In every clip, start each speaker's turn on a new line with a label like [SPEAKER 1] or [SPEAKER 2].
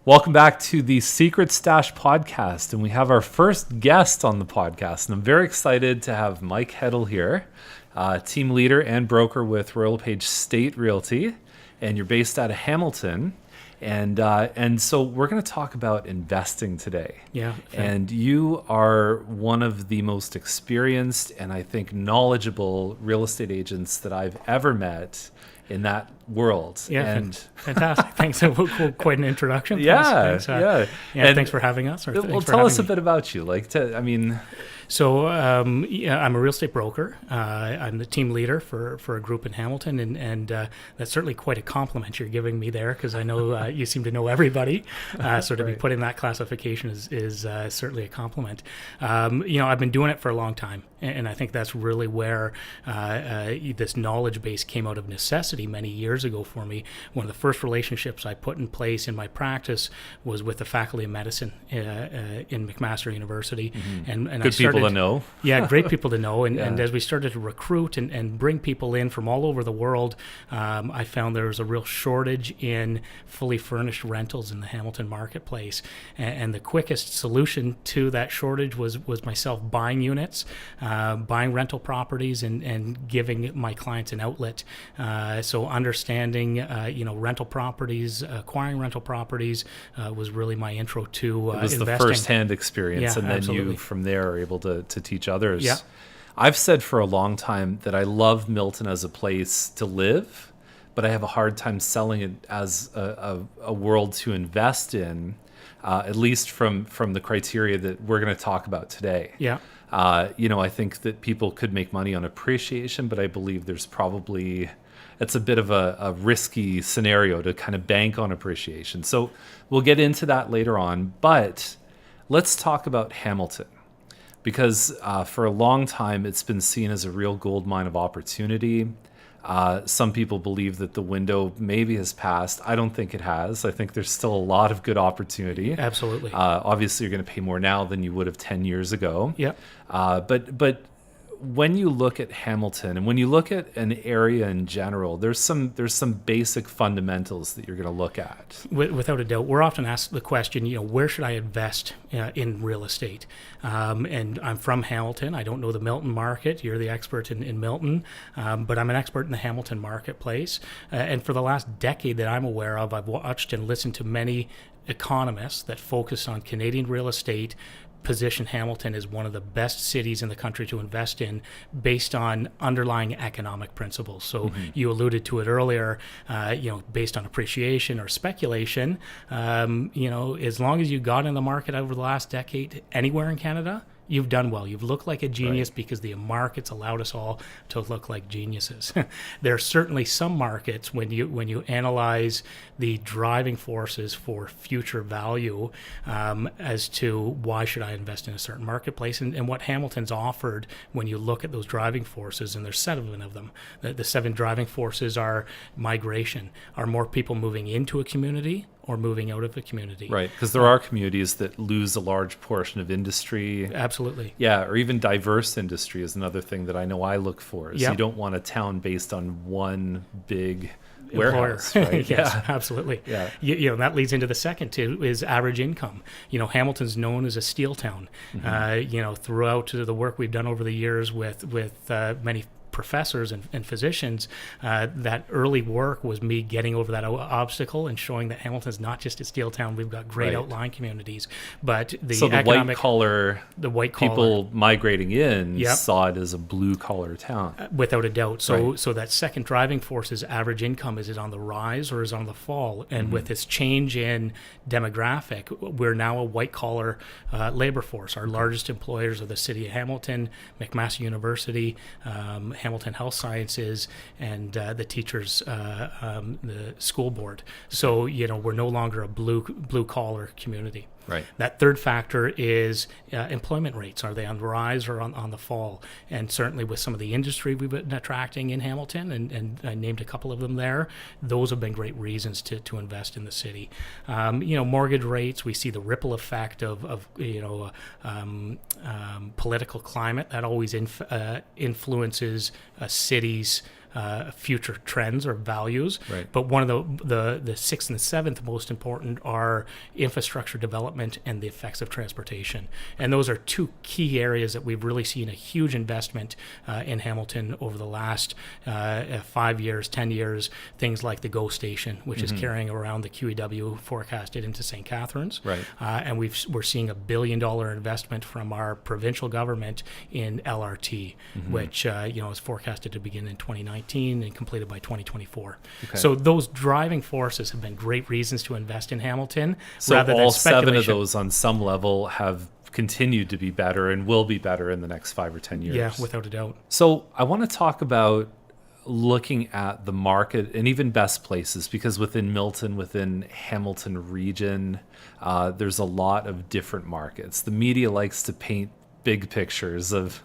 [SPEAKER 1] Welcome back to the Secret Stash podcast, and we have our first guest on the podcast, and I'm very excited to have Mike Heddle here, team leader and broker with Royal LePage State Realty, and you're based out of Hamilton, and so we're going to talk about investing today.
[SPEAKER 2] Yeah.
[SPEAKER 1] And you are one of the most experienced and I think knowledgeable real estate agents that I've ever met in that world.
[SPEAKER 2] Yeah,
[SPEAKER 1] and
[SPEAKER 2] fantastic. Thanks. Quite an introduction.
[SPEAKER 1] Yeah.
[SPEAKER 2] Thanks for having us.
[SPEAKER 1] Well, tell us a bit about you.
[SPEAKER 2] So I'm a real estate broker. I'm the team leader for a group in Hamilton, and that's certainly quite a compliment you're giving me there, because I know you seem to know everybody. So to be put in that classification is certainly a compliment. I've been doing it for a long time, and I think that's really where this knowledge base came out of necessity many years ago for me. One of the first relationships I put in place in my practice was with the Faculty of Medicine in McMaster University,
[SPEAKER 1] and
[SPEAKER 2] good
[SPEAKER 1] I started, people to know.
[SPEAKER 2] Yeah, great people to know. And as we started to recruit and bring people in from all over the world, I found there was a real shortage in fully furnished rentals in the Hamilton marketplace. And the quickest solution to that shortage was myself buying units, buying rental properties, and giving my clients an outlet. So understanding, rental properties, acquiring rental properties was really my intro to investing.
[SPEAKER 1] It was the first-hand experience, and then
[SPEAKER 2] absolutely.
[SPEAKER 1] You, from there, are able to teach others.
[SPEAKER 2] Yeah.
[SPEAKER 1] I've said for a long time that I love Milton as a place to live, but I have a hard time selling it as a world to invest in, at least from the criteria that we're going to talk about today.
[SPEAKER 2] Yeah.
[SPEAKER 1] I think that people could make money on appreciation, but I believe it's a bit of a risky scenario to kind of bank on appreciation. So we'll get into that later on, but let's talk about Hamilton, because for a long time it's been seen as a real gold mine of opportunity. Some people believe that the window maybe has passed. I don't think it has. I think there's still a lot of good opportunity.
[SPEAKER 2] Absolutely.
[SPEAKER 1] Obviously, you're going to pay more now than you would have 10 years ago.
[SPEAKER 2] Yeah.
[SPEAKER 1] But when you look at Hamilton and when you look at an area in general, there's some basic fundamentals that you're going to look at.
[SPEAKER 2] Without a doubt. We're often asked the question, where should I invest in real estate? And I'm from Hamilton. I don't know the Milton market. You're the expert in Milton, but I'm an expert in the Hamilton marketplace. And for the last decade that I'm aware of, I've watched and listened to many economists that focus on Canadian real estate, position Hamilton as one of the best cities in the country to invest in based on underlying economic principles. So you alluded to it earlier, based on appreciation or speculation, as long as you got in the market over the last decade anywhere in Canada, you've done well. You've looked like a genius because the markets allowed us all to look like geniuses. There are certainly some markets when you analyze the driving forces for future value as to why should I invest in a certain marketplace, and what Hamilton's offered when you look at those driving forces, and there's 7 of them. The 7 driving forces are migration. Are more people moving into a community or moving out of a community?
[SPEAKER 1] Right, because there are communities that lose a large portion of industry.
[SPEAKER 2] Absolutely.
[SPEAKER 1] Yeah, or even diverse industry is another thing that I know I look for. Is you don't want a town based on one big warehouse, right?
[SPEAKER 2] Yes, absolutely.
[SPEAKER 1] Yeah.
[SPEAKER 2] That leads into the second too, is average income. Hamilton's known as a steel town. Throughout the work we've done over the years with many professors and physicians, that early work was me getting over that obstacle and showing that Hamilton's not just a steel town. We've got great outlying communities, but the
[SPEAKER 1] white collar people migrating in saw it as a blue collar town,
[SPEAKER 2] without a doubt. So that second driving force is average income. Is it on the rise or is it on the fall? And with this change in demographic, we're now a white collar labor force. Our largest employers are the City of Hamilton, McMaster University, Hamilton Health Sciences, and the teachers, the school board. So we're no longer a blue collar community.
[SPEAKER 1] Right.
[SPEAKER 2] That third factor is employment rates. Are they on the rise or on the fall? And certainly with some of the industry we've been attracting in Hamilton, and I named a couple of them there, those have been great reasons to invest in the city. Mortgage rates, we see the ripple effect of political climate that always influences a city's future trends or values.
[SPEAKER 1] Right.
[SPEAKER 2] But one of the sixth and the seventh most important are infrastructure development and the effects of transportation. And those are two key areas that we've really seen a huge investment in Hamilton over the last 5 years, 10 years. Things like the GO station, which is carrying around the QEW forecasted into St. Catharines.
[SPEAKER 1] Right.
[SPEAKER 2] And we're seeing $1 billion investment from our provincial government in LRT, which is forecasted to begin in 2019 and completed by 2024.
[SPEAKER 1] Okay.
[SPEAKER 2] So those driving forces have been great reasons to invest in Hamilton.
[SPEAKER 1] So
[SPEAKER 2] rather
[SPEAKER 1] all
[SPEAKER 2] than speculation.
[SPEAKER 1] 7 of those on some level have continued to be better and will be better in the next 5 or 10 years.
[SPEAKER 2] Yeah, without a doubt.
[SPEAKER 1] So I want to talk about looking at the market and even best places, because within Milton, within Hamilton region, there's a lot of different markets. The media likes to paint big pictures of,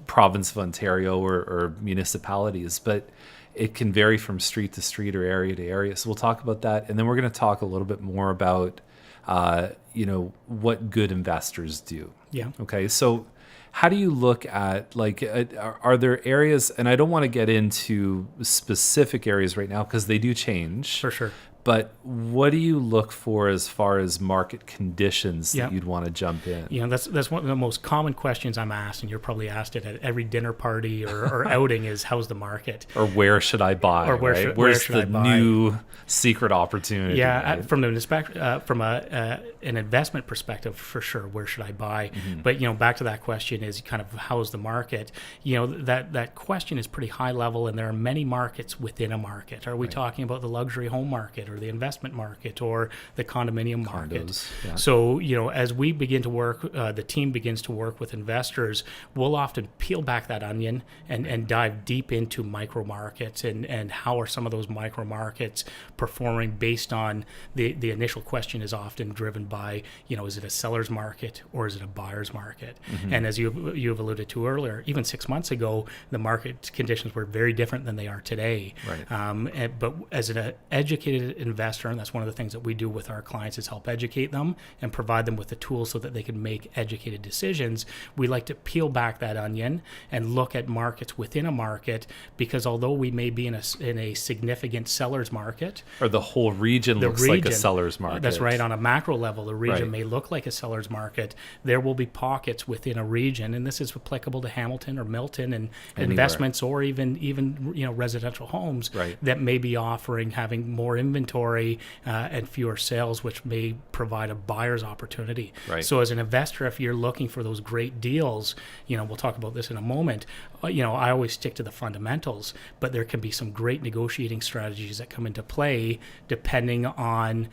[SPEAKER 1] province of Ontario or municipalities, but it can vary from street to street or area to area. So we'll talk about that. And then we're going to talk a little bit more about, what good investors do.
[SPEAKER 2] Yeah.
[SPEAKER 1] Okay. So how do you look at, are there areas, and I don't want to get into specific areas right now because they do change.
[SPEAKER 2] For sure.
[SPEAKER 1] But what do you look for as far as market conditions that you'd want to jump in?
[SPEAKER 2] That's one of the most common questions I'm asked, and you're probably asked it at every dinner party or outing is, how's the market?
[SPEAKER 1] Or where should I buy?
[SPEAKER 2] Or where
[SPEAKER 1] Where's
[SPEAKER 2] should
[SPEAKER 1] the
[SPEAKER 2] I buy?
[SPEAKER 1] New secret opportunity?
[SPEAKER 2] Yeah,
[SPEAKER 1] right?
[SPEAKER 2] from an investment perspective, for sure, where should I buy? But back to that question is kind of how's the market? That question is pretty high level, and there are many markets within a market. Are we talking about the luxury home market, or the investment market, or the condominium market?
[SPEAKER 1] Yeah.
[SPEAKER 2] So as we begin to work, the team begins to work with investors, we'll often peel back that onion and dive deep into micro markets and how are some of those micro markets performing based on the initial question is often driven by, is it a seller's market or is it a buyer's market? And as you've alluded to earlier, even 6 months ago, the market conditions were very different than they are today.
[SPEAKER 1] Right.
[SPEAKER 2] But as an educated investor, and that's one of the things that we do with our clients is help educate them and provide them with the tools so that they can make educated decisions. We like to peel back that onion and look at markets within a market, because although we may be in a significant seller's market,
[SPEAKER 1] or the whole region looks like a seller's market.
[SPEAKER 2] That's right. On a macro level, the region may look like a seller's market. There will be pockets within a region, and this is applicable to Hamilton or Milton and investments, or even residential homes that may be having more inventory and fewer sales, which may provide a buyer's opportunity.
[SPEAKER 1] Right.
[SPEAKER 2] So as an investor, if you're looking for those great deals, we'll talk about this in a moment, I always stick to the fundamentals, but there can be some great negotiating strategies that come into play depending on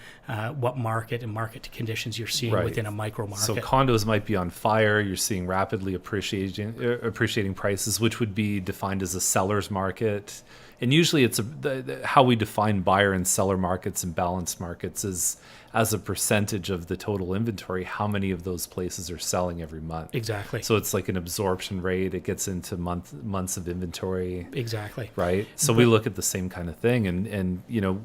[SPEAKER 2] what market and market conditions you're seeing within a micro market.
[SPEAKER 1] So condos might be on fire. You're seeing rapidly appreciating prices, which would be defined as a seller's market. And usually it's how we define buyer and seller markets and balanced markets is as a percentage of the total inventory, how many of those places are selling every month.
[SPEAKER 2] Exactly.
[SPEAKER 1] So it's like an absorption rate. It gets into months of inventory.
[SPEAKER 2] Exactly.
[SPEAKER 1] Right. So we look at the same kind of thing, and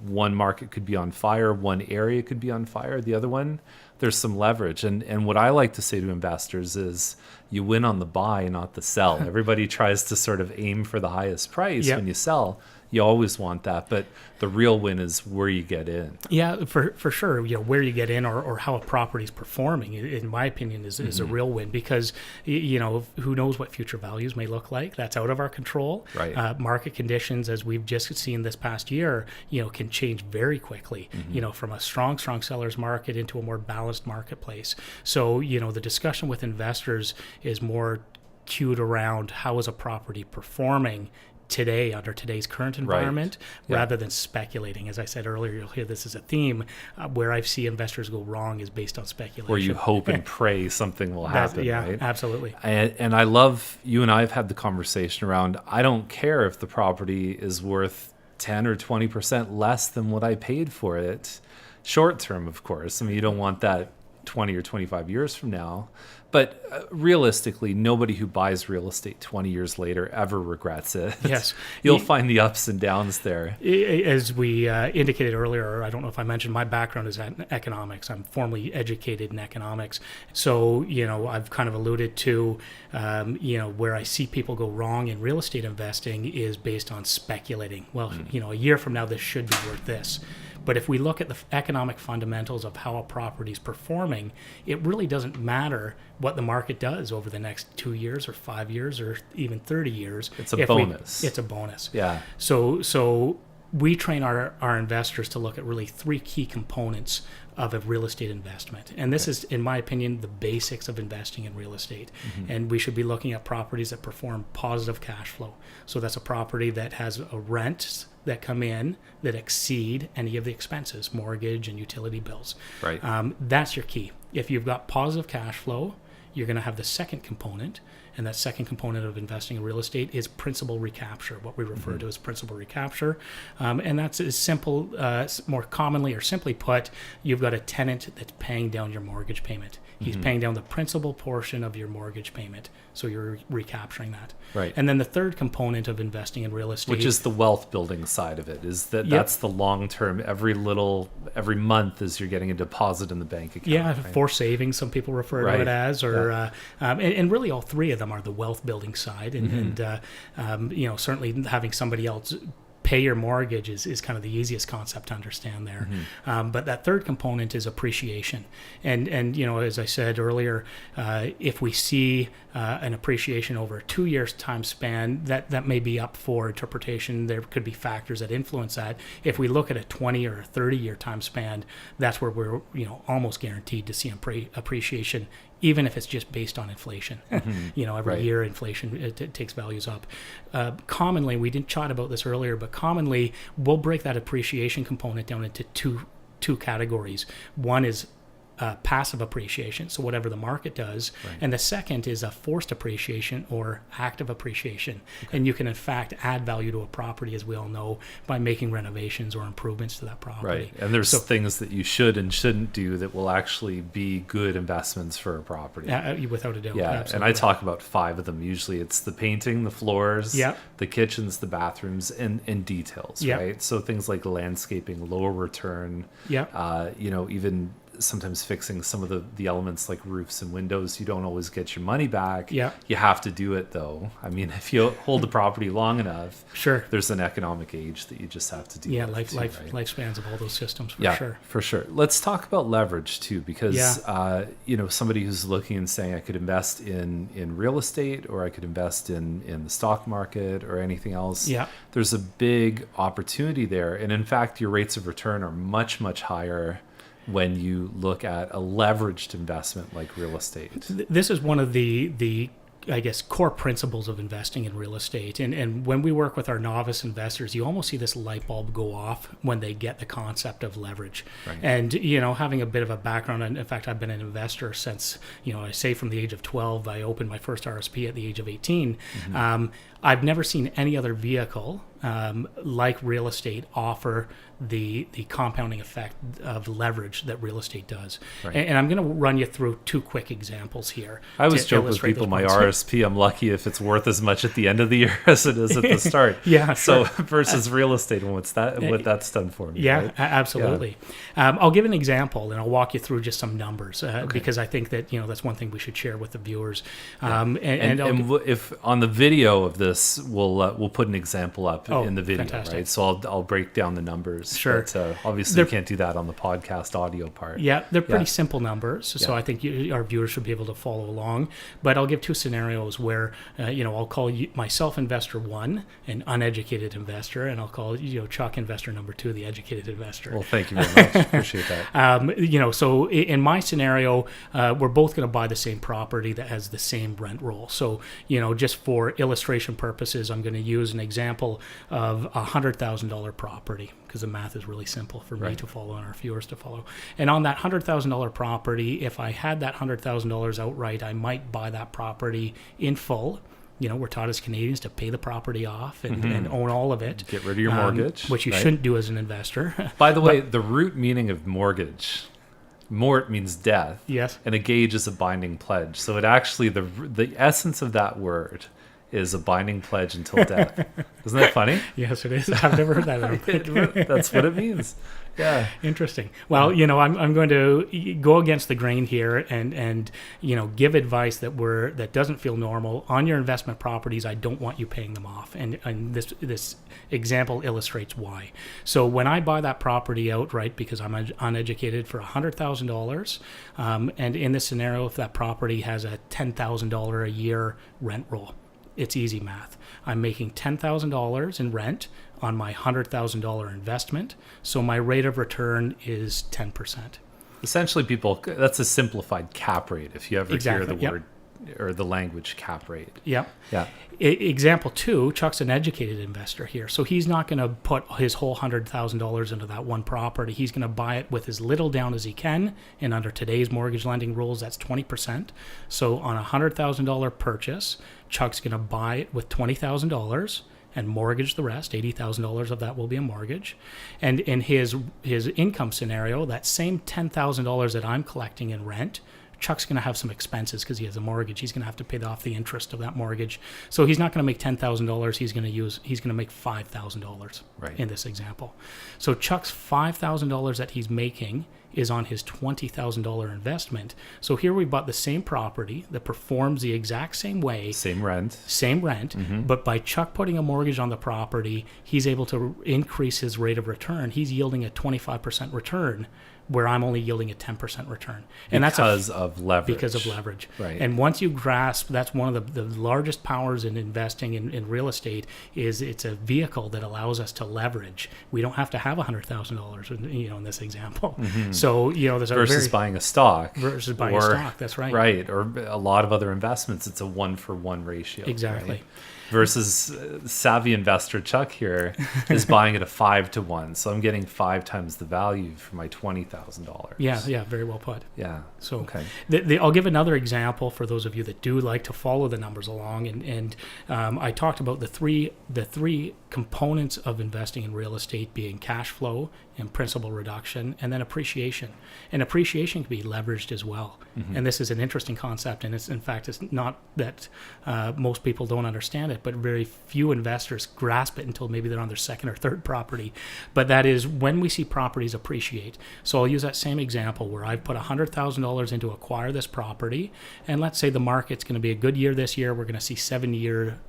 [SPEAKER 1] one market could be on fire, one area could be on fire, the other one, there's some leverage. And what I like to say to investors is you win on the buy, not the sell. Everybody tries to sort of aim for the highest price when you sell. You always want that, but the real win is where you get in.
[SPEAKER 2] Yeah, for sure. Where you get in or how a property is performing, in my opinion, is a real win, because who knows what future values may look like. That's out of our control.
[SPEAKER 1] Right.
[SPEAKER 2] Market conditions, as we've just seen this past year, can change very quickly. From a strong seller's market into a more balanced marketplace. So the discussion with investors is more cued around how is a property performing today under today's current environment, rather than speculating. As I said earlier, you'll hear this as a theme. Where I see investors go wrong is based on speculation.
[SPEAKER 1] Where you hope and pray something will happen. Right?
[SPEAKER 2] Absolutely.
[SPEAKER 1] And I love, you and I have had the conversation around, I don't care if the property is worth 10 or 20% less than what I paid for it. Short term, of course. I mean, you don't want that 20 or 25 years from now. But realistically, nobody who buys real estate 20 years later ever regrets it.
[SPEAKER 2] Yes.
[SPEAKER 1] You'll find the ups and downs there.
[SPEAKER 2] As we indicated earlier, I don't know if I mentioned, my background is in economics. I'm formally educated in economics. So, I've kind of alluded to, where I see people go wrong in real estate investing is based on speculating. Well, a year from now, this should be worth this. But if we look at the economic fundamentals of how a property is performing, it really doesn't matter what the market does over the next 2 years or 5 years or even 30 years.
[SPEAKER 1] It's a bonus.
[SPEAKER 2] It's a bonus.
[SPEAKER 1] Yeah.
[SPEAKER 2] So we train our investors to look at really 3 key components of a real estate investment. And this is, in my opinion, the basics of investing in real estate. And we should be looking at properties that perform positive cash flow. So that's a property that has a rent that come in that exceed any of the expenses, mortgage and utility bills.
[SPEAKER 1] Right.
[SPEAKER 2] That's your key. If you've got positive cash flow, you're going to have the second component, and that second component of investing in real estate is principal recapture, what we refer to as principal recapture. And that's as simple, more commonly or simply put, you've got a tenant that's paying down your mortgage payment. He's paying down the principal portion of your mortgage payment, so you're recapturing that.
[SPEAKER 1] Right.
[SPEAKER 2] And then the third component of investing in real estate,
[SPEAKER 1] which is the wealth building side of it, is that's the long term. Every month as you're getting a deposit in the bank account.
[SPEAKER 2] Yeah,
[SPEAKER 1] right?
[SPEAKER 2] forced savings, some people refer to it as, or and really all 3 of them are the wealth building side, and certainly having somebody else pay your mortgage is kind of the easiest concept to understand there. But that third component is appreciation. And as I said earlier, if we see an appreciation over a 2 years time span, that may be up for interpretation. There could be factors that influence that. If we look at a 20 or a 30 year time span, that's where we're almost guaranteed to see appreciation, even if it's just based on inflation. Every year inflation it takes values up. Commonly, we didn't chat about this earlier, but commonly we'll break that appreciation component down into two categories. One is passive appreciation, so whatever the market does, and the second is a forced appreciation or active appreciation. And you can in fact add value to a property, as we all know, by making renovations or improvements to that property.
[SPEAKER 1] Right. And there's things that you should and shouldn't do that will actually be good investments for a property.
[SPEAKER 2] Without a doubt.
[SPEAKER 1] Yeah.
[SPEAKER 2] Absolutely.
[SPEAKER 1] And I talk about 5 of them. Usually it's the painting, the floors, the kitchens, the bathrooms, and details, right? So things like landscaping, lower return, even sometimes fixing some of the elements like roofs and windows. You don't always get your money back. You have to do it though. I mean, if you hold the property long enough, there's an economic age that you just have to do.
[SPEAKER 2] Lifespans of all those systems
[SPEAKER 1] for sure. Let's talk about leverage too, because somebody who's looking and saying I could invest in real estate, or I could invest in the stock market or anything else. There's a big opportunity there, and in fact your rates of return are much, much higher when you look at a leveraged investment like real estate.
[SPEAKER 2] This is one of the I guess, core principles of investing in real estate. And when we work with our novice investors, you almost see this light bulb go off when they get the concept of leverage. And, having a bit of a background, and in fact, I've been an investor since, I say from the age of 12, I opened my first RSP at the age of 18. I've never seen any other vehicle like real estate offer the compounding effect of leverage that real estate does. And I'm going to run you through 2 quick examples here.
[SPEAKER 1] I always joke with people, my RSP, I'm lucky if it's worth as much at the end of the year as it is at the start. So versus real estate and what that's done for me.
[SPEAKER 2] Absolutely. I'll give an example and I'll walk you through just some numbers because I think that that's one thing we should share with the viewers. And
[SPEAKER 1] if on the video of this, we'll put an example up in the video, right? So I'll break down the numbers. But, obviously, you can't do that on the podcast audio part.
[SPEAKER 2] They're pretty simple numbers, so I think our viewers should be able to follow along. But I'll give 2 scenarios where I'll call myself investor 1, an uneducated investor, and I'll call Chuck investor number 2, the educated investor.
[SPEAKER 1] Well, thank you very much. Appreciate that.
[SPEAKER 2] So in my scenario, we're both going to buy the same property that has the same rent roll. So just for illustration purposes, I'm going to use an example of a $100,000 property, because the math is really simple for me to follow and our viewers to follow. And on that $100,000 property, if I had that $100,000 outright, I might buy that property in full. We're taught as Canadians to pay the property off and own all of it.
[SPEAKER 1] Get rid of your mortgage.
[SPEAKER 2] Which you shouldn't do as an investor.
[SPEAKER 1] By the way, the root meaning of mortgage Mort means death.
[SPEAKER 2] Yes.
[SPEAKER 1] And a gage is a binding pledge. So it actually, the essence of that word is a binding pledge until death. Isn't that funny?
[SPEAKER 2] Yes, it is. I've never heard that.
[SPEAKER 1] That's what it means. Yeah.
[SPEAKER 2] Interesting. Well, I'm going to go against the grain here and give advice that doesn't feel normal on your investment properties. I don't want you paying them off, and this example illustrates why. So when I buy that property outright because I'm uneducated for $100,000, and in this scenario, if that property has a $10,000 a year rent roll, it's easy math. I'm making $10,000 in rent on my $100,000 investment, so my rate of return is 10%.
[SPEAKER 1] Essentially, that's a simplified cap rate if you ever hear the word or the language cap rate.
[SPEAKER 2] Yep.
[SPEAKER 1] Yeah.
[SPEAKER 2] Example 2, Chuck's an educated investor here, so he's not going to put his whole $100,000 into that one property. He's going to buy it with as little down as he can, and under today's mortgage lending rules, that's 20%. So on a $100,000 purchase, Chuck's going to buy it with $20,000 and mortgage the rest. $80,000 of that will be a mortgage. And in his income scenario, that same $10,000 that I'm collecting in rent, Chuck's going to have some expenses because he has a mortgage. He's going to have to pay off the interest of that mortgage. So he's not going to make $10,000. He's going to make $5,000 in this example. So Chuck's $5,000 that he's making is on his $20,000 investment. So here we bought the same property that performs the exact same way.
[SPEAKER 1] Same rent.
[SPEAKER 2] Mm-hmm. But by Chuck putting a mortgage on the property, he's able to increase his rate of return. He's yielding a 25% return, where I'm only yielding a 10% return. And
[SPEAKER 1] because of leverage.
[SPEAKER 2] Because of leverage.
[SPEAKER 1] Right.
[SPEAKER 2] And once you grasp, that's one of the largest powers in investing in real estate, is it's a vehicle that allows us to leverage. We don't have to have $100,000, in this example.
[SPEAKER 1] Mm-hmm.
[SPEAKER 2] So, there's
[SPEAKER 1] versus buying a stock.
[SPEAKER 2] Versus buying a stock, that's right.
[SPEAKER 1] Right, or a lot of other investments, it's a 1-for-1 ratio.
[SPEAKER 2] Exactly.
[SPEAKER 1] Right? Versus savvy investor Chuck here is buying it a 5-to-1, so I'm getting 5 times the value for my $20,000.
[SPEAKER 2] Yeah, very well put.
[SPEAKER 1] Yeah.
[SPEAKER 2] So
[SPEAKER 1] okay.
[SPEAKER 2] I'll give another example for those of you that do like to follow the numbers along, and I talked about the three components of investing in real estate being cash flow and principal reduction, and then appreciation. And appreciation can be leveraged as well. Mm-hmm. And this is an interesting concept, and it's not that most people don't understand it, but very few investors grasp it until maybe they're on their second or third property. But that is when we see properties appreciate. So I'll use that same example where I've put $100,000 in to acquire this property, and let's say the market's going to be a good year this year. We're going to see 7-year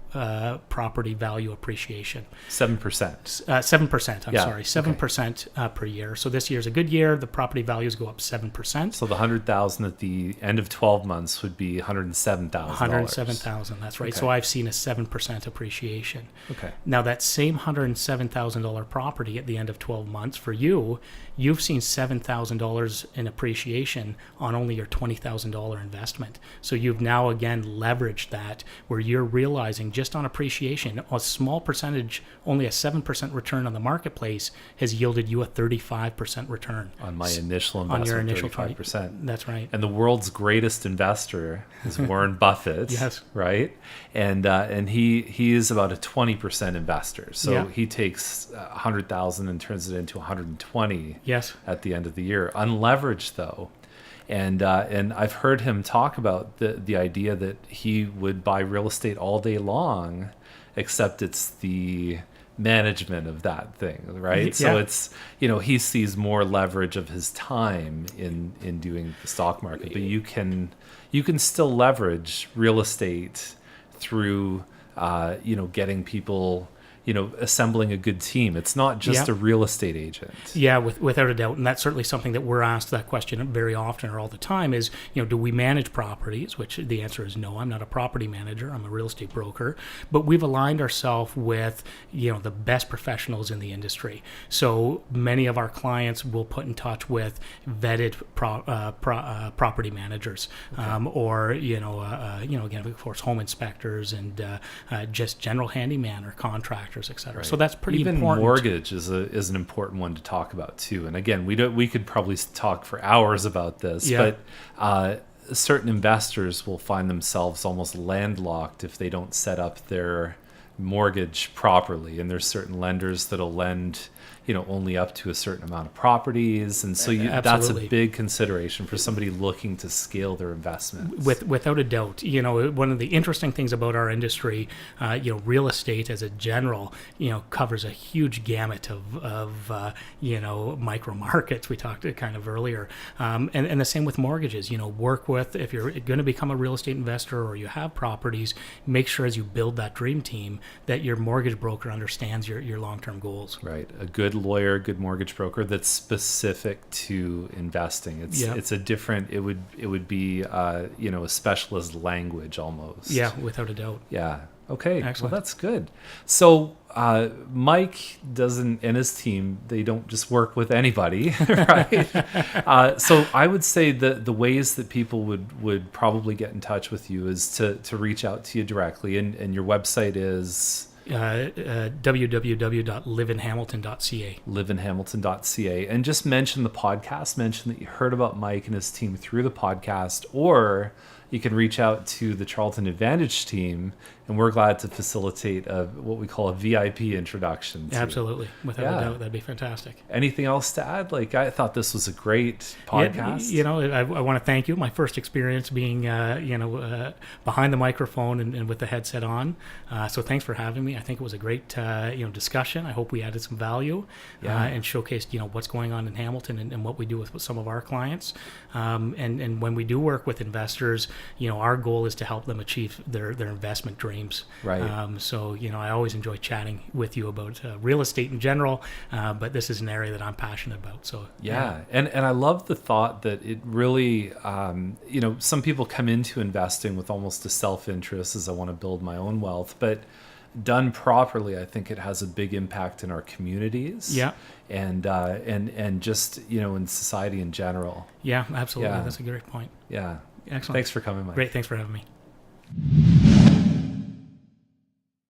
[SPEAKER 2] property value appreciation.
[SPEAKER 1] 7%.
[SPEAKER 2] 7%. Sorry, 7% per year. So this year's a good year. The property values go up 7%.
[SPEAKER 1] So the $100,000 at the end of 12 months would be $107,000.
[SPEAKER 2] $107,000. That's right.
[SPEAKER 1] Okay.
[SPEAKER 2] So I've seen a 7% appreciation.
[SPEAKER 1] Okay.
[SPEAKER 2] Now that same $107,000 property at the end of 12 months for you, you've seen $7,000 in appreciation on only your $20,000 investment. So you've now again leveraged that, where you're realizing just on appreciation, a small percentage, only a 7% return on the marketplace has yielded you a 35% return.
[SPEAKER 1] On my initial investment,
[SPEAKER 2] on your initial
[SPEAKER 1] 35%.
[SPEAKER 2] That's right.
[SPEAKER 1] And the world's greatest investor is Warren Buffett.
[SPEAKER 2] Yes.
[SPEAKER 1] Right? And he is about a 20% investor. So he takes 100,000 and turns it into 120 at the end of the year. Unleveraged though. And I've heard him talk about the idea that he would buy real estate all day long, except it's the management of that thing, right?
[SPEAKER 2] Yeah.
[SPEAKER 1] So it's, he sees more leverage of his time in doing the stock market, but you can still leverage real estate through, getting people, assembling a good team. It's not just a real estate agent. Yeah,
[SPEAKER 2] without a doubt. And that's certainly something that we're asked that question very often or all the time is, do we manage properties? Which the answer is no, I'm not a property manager. I'm a real estate broker. But we've aligned ourselves with, the best professionals in the industry. So many of our clients will put in touch with vetted property managers, or, again, of course, home inspectors and just general handyman or contractors, etc. Right. So that's pretty
[SPEAKER 1] important.
[SPEAKER 2] Even
[SPEAKER 1] mortgage is an important one to talk about too. And again, we could probably talk for hours about this, but certain investors will find themselves almost landlocked if they don't set up their mortgage properly. And there's certain lenders that'll lend, only up to a certain amount of properties, and so that's a
[SPEAKER 2] Absolutely.
[SPEAKER 1] big consideration for somebody looking to scale their investments.
[SPEAKER 2] Without a doubt, one of the interesting things about our industry, real estate as a general, covers a huge gamut of micro markets. We talked kind of earlier, and the same with mortgages. Work with, if you're going to become a real estate investor or you have properties, make sure as you build that dream team that your mortgage broker understands your long-term goals.
[SPEAKER 1] Right, a good lawyer, good mortgage broker that's specific to investing. It's a different. It would be a specialist language almost.
[SPEAKER 2] Yeah, without a doubt.
[SPEAKER 1] Yeah. Okay.
[SPEAKER 2] Excellent.
[SPEAKER 1] Well, that's good. So Mike and his team, they don't just work with anybody, right? So I would say the ways that people would probably get in touch with you is to reach out to you directly, and your website is
[SPEAKER 2] www.liveinhamilton.ca.
[SPEAKER 1] liveinhamilton.ca, and just mention the podcast, mention that you heard about Mike and his team through the podcast, or you can reach out to the Charlton Advantage team, and we're glad to facilitate what we call a VIP introduction.
[SPEAKER 2] Absolutely. Without a doubt, that'd be fantastic.
[SPEAKER 1] Anything else to add? I thought this was a great podcast.
[SPEAKER 2] I want to thank you. My first experience being, behind the microphone and with the headset on. So thanks for having me. I think it was a great, discussion. I hope we added some value and showcased, what's going on in Hamilton and what we do with some of our clients. And when we do work with investors, our goal is to help them achieve their investment dreams.
[SPEAKER 1] Right.
[SPEAKER 2] I always enjoy chatting with you about real estate in general, but this is an area that I'm passionate about. So
[SPEAKER 1] And I love the thought that it really, some people come into investing with almost a self-interest, as I want to build my own wealth, but done properly, I think it has a big impact in our communities.
[SPEAKER 2] Yeah.
[SPEAKER 1] And just in society in general.
[SPEAKER 2] Yeah, absolutely.
[SPEAKER 1] Yeah.
[SPEAKER 2] That's a great point.
[SPEAKER 1] Yeah.
[SPEAKER 2] Excellent.
[SPEAKER 1] Thanks for coming, Mike.
[SPEAKER 2] Great. Thanks for having me.